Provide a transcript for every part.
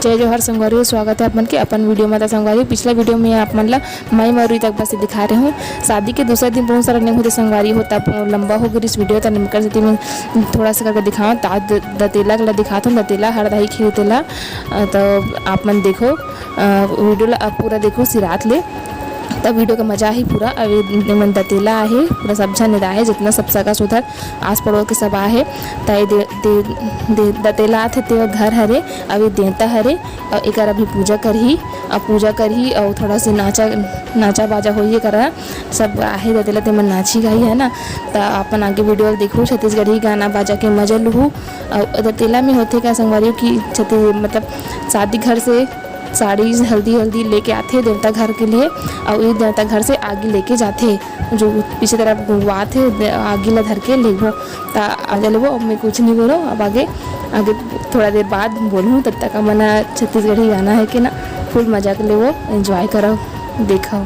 जय जोहर संगवारी, स्वागत है अपन के अपन वीडियो में। संगवारी पिछला वीडियो में आप मन ला मई मरूरी तक बस दिखा रहे हूँ। शादी के दूसरे दिन बहुत सारा नहीं होते संगवारी होता, लंबा हो गई इस वीडियो तो निमकर से मैं थोड़ा सा करके दिखाऊँ। दतेला का दिखाता हूँ, दतेला हर दही खीर तेला। तो आप मन देखो वीडियो पूरा देखो सिरात ले, तब वीडियो का मजा ही पूरा। अभी मन दतेला आहे पूरा सब झन निदा है, जितना सब सगा सुधर आस पड़ोस के सब आहे। तय दतेला आथे ते घर हरे, अभी देवता हरे और एक अभी पूजा करही और थोड़ा सी नाचा बाजा होइए करा सब आहे। दतेला ते मन नाची गाई है ना, तो अपन आगे वीडियो देखो छत्तीसगढ़ी गाना बाजा के मजा लूँ। और दतेला में होते क्या संगवारी की मतलब शादी घर से साड़ी हल्दी लेके आते देवता घर के लिए, और ये देवता घर से आगे लेके जाते, जो पीछे तरफ गुवात है आगे ला धर के लेगो। तो आगे लेगो, अब मैं कुछ नहीं बोलो, अब आगे थोड़ा देर बाद बोलूँ। तब तक मना छत्तीसगढ़ी गाना है कि ना फुल मजा के लेगो, एंजॉय करो, देखो।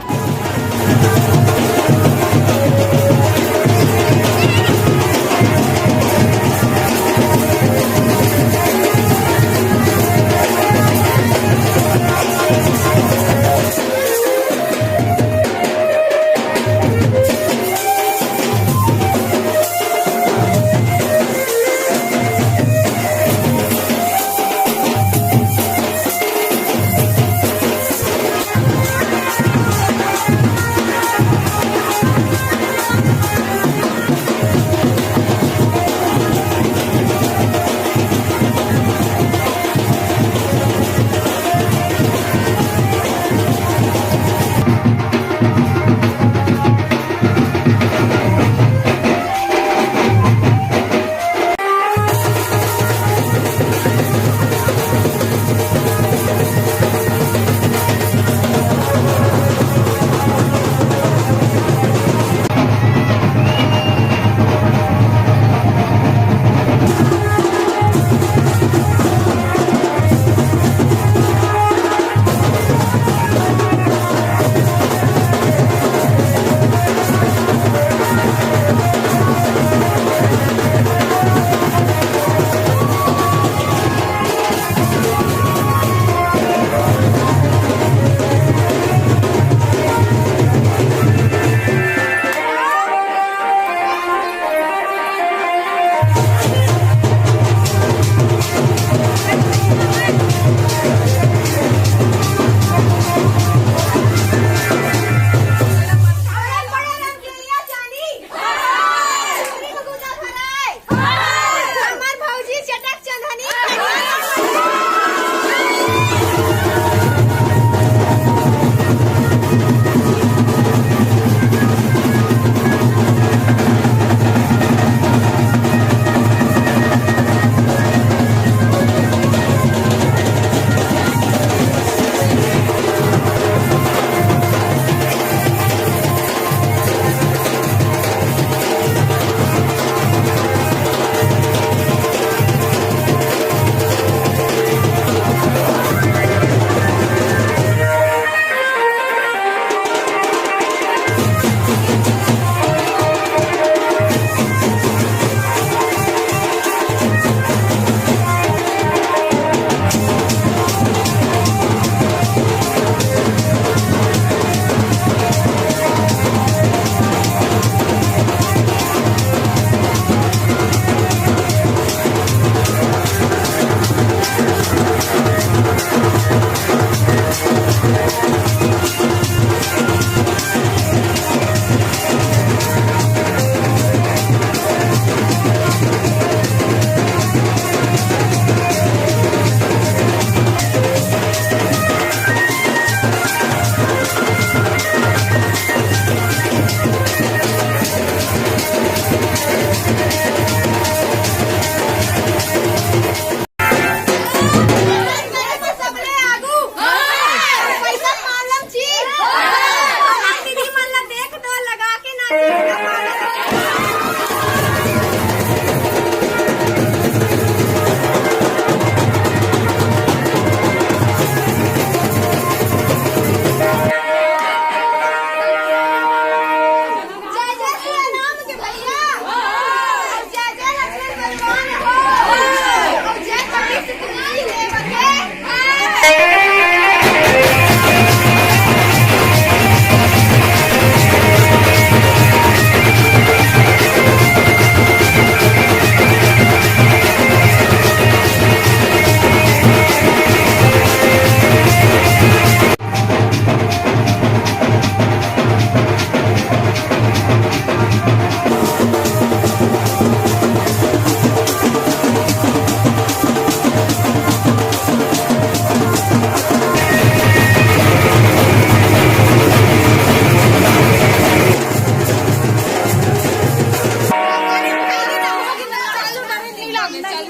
तो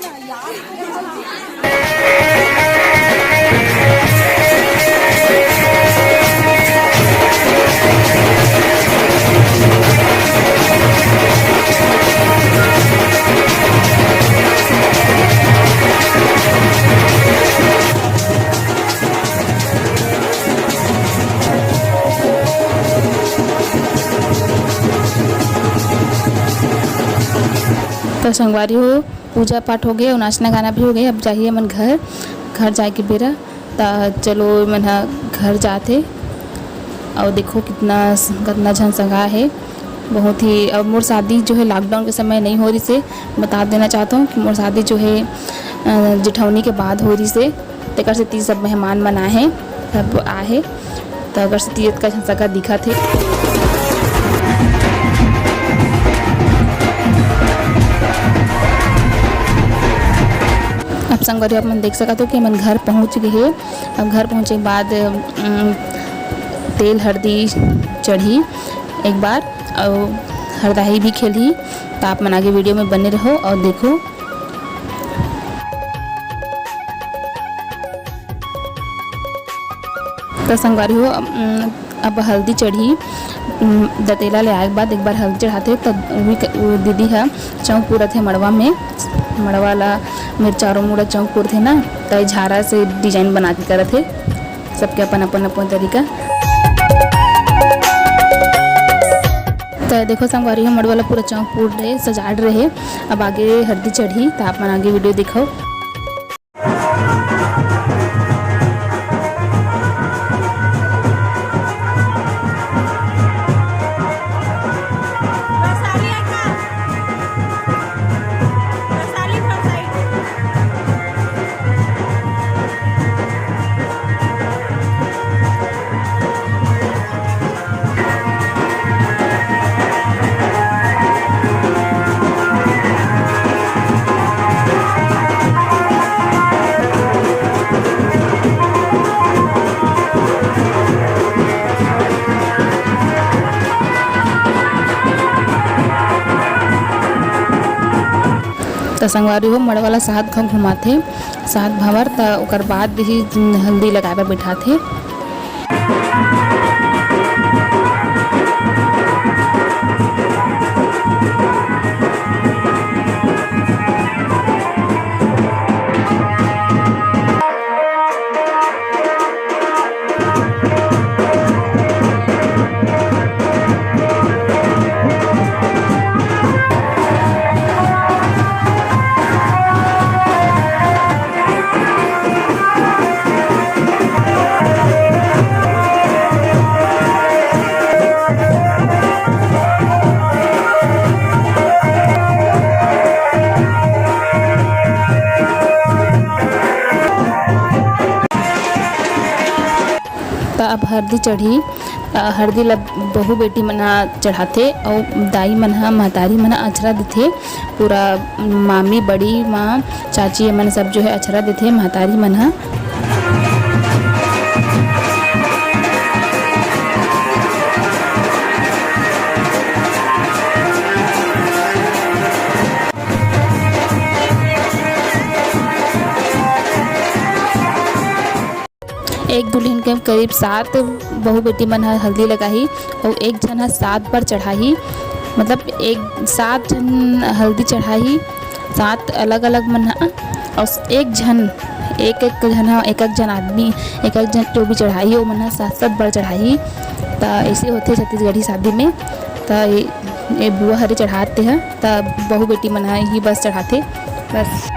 संगवारी हो पूजा पाठ हो गया और नाचना गाना भी हो गया। अब जाइए मन घर जाए के बेरा। तो चलो मन घर जाते और देखो कितना झन संगा है बहुत ही। अब मोर शादी जो है लॉकडाउन के समय नहीं हो रही से बता देना चाहता हूँ कि मोर शादी जो है जेठौनी के बाद हो रही से तेकर से 30 सब मेहमान मन आए हैं सब आए तो अगर से 30 का झन संगा दिखा थे। अब संगवारी आप मन देख सकते हो कि मन घर पहुंच गए है। अब घर पहुंचे के बाद तेल हल्दी चढ़ी एक बार और हरदाही भी खेली। तो आप मन आगे वीडियो में बने रहो और देखो। तो संगवारी हो अब हल्दी चढ़ी दतेला ले आए के बाद एक बार हल्दी चढ़ाते तब वो दीदी है चौक पूरा थे मड़वा में मड़वा वाला मेरे चारों मुड़ा चौक पूर थे ना तो झारा से डिजाइन बना के करे थे सबके अपन तरीका। तो देखो संगवारी हो मड़वा वाला पूरा चौक पूर रहे सजाड़ रहे। अब आगे हल्दी चढ़ी तो आप मन आगे वीडियो दिखाओ। तो संगवारी हो मड़ वाला सात घाव घुमाथे सात भावर तो ओकर बाद ही हल्दी लगाए बर बैठाथे। अब हल्दी चढ़ी हल्दी ला बहू बेटी मन चढ़ाथे और दाई मन महतारी मन अछरा देथे पूरा मामी बड़ी माँ चाची मन सब जो है अछरा देथे महतारी मन एक दुल्हन के करीब 7 बहू बेटी मन हल्दी लगाही और एक जन 7 बार चढ़ाही मतलब एक 7 जन हल्दी चढ़ाही 7 अलग अलग मन और एक जन आदमी एक जन जो भी चढ़ाई वो मन 7 बार चढ़ाई। तो ऐसे होते छत्तीसगढ़ी शादी में। तो ये बुआ हरे चढ़ाते हैं तो बहू बेटी मन ही बस चढ़ाते बस।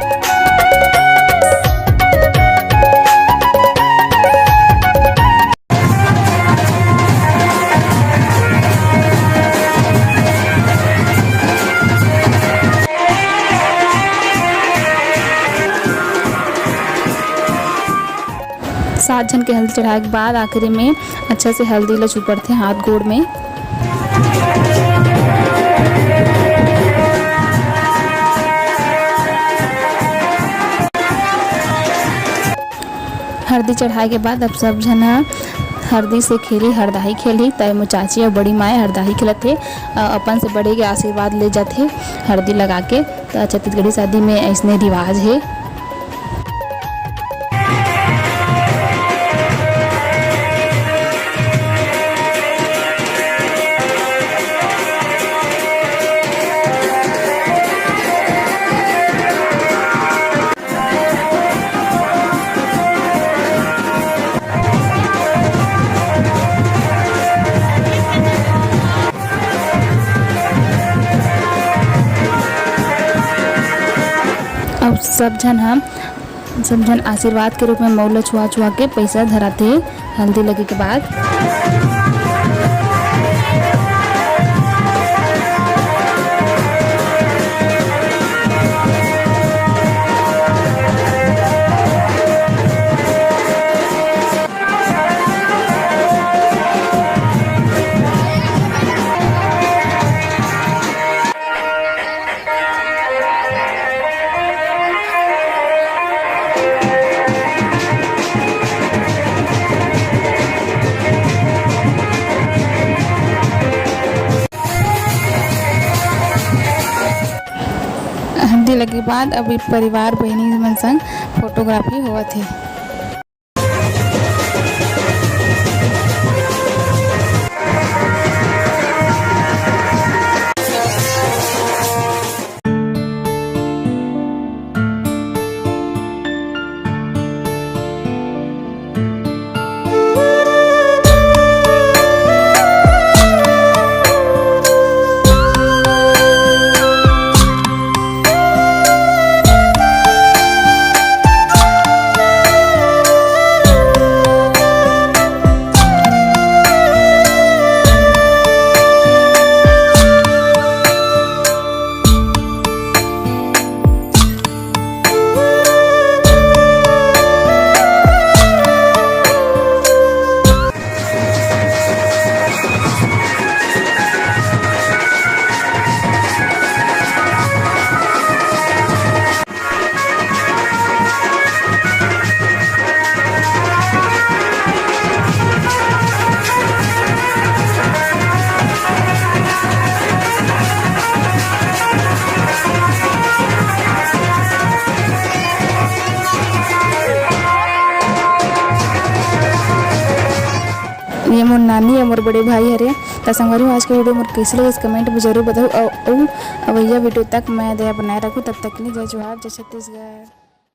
सात जन के हल्दी चढ़ाए के बाद आखिरी में अच्छा से हल्दी ला चुपड़ते हाथ गोड़ में। हल्दी चढ़ाए के बाद अब सब जन हल्दी से खेली हरदाही खेली तय चाची और बड़ी माए हरदाही खेलते अपन से बड़े के आशीर्वाद ले जाते हल्दी लगा के। तो छत्तीसगढ़ी शादी में ऐसने रिवाज है। अब सब जन आशीर्वाद के रूप में मौला छुआ के पैसा धराते हल्दी लगे के बाद। हल्दी लगे के बाद अभी परिवार बहनी मन संग फोटोग्राफी होवत है। ये मोर नानी है, मोर बड़े भाई हरे। तो संगवारी आज के वीडियो मोर कैसे लगे कमेंट में जरूर बताओ। और भैया वीडियो तक मैं दया बनाए रखूँ। तब तक के लिए जय जोहार, जय छत्तीसगढ़।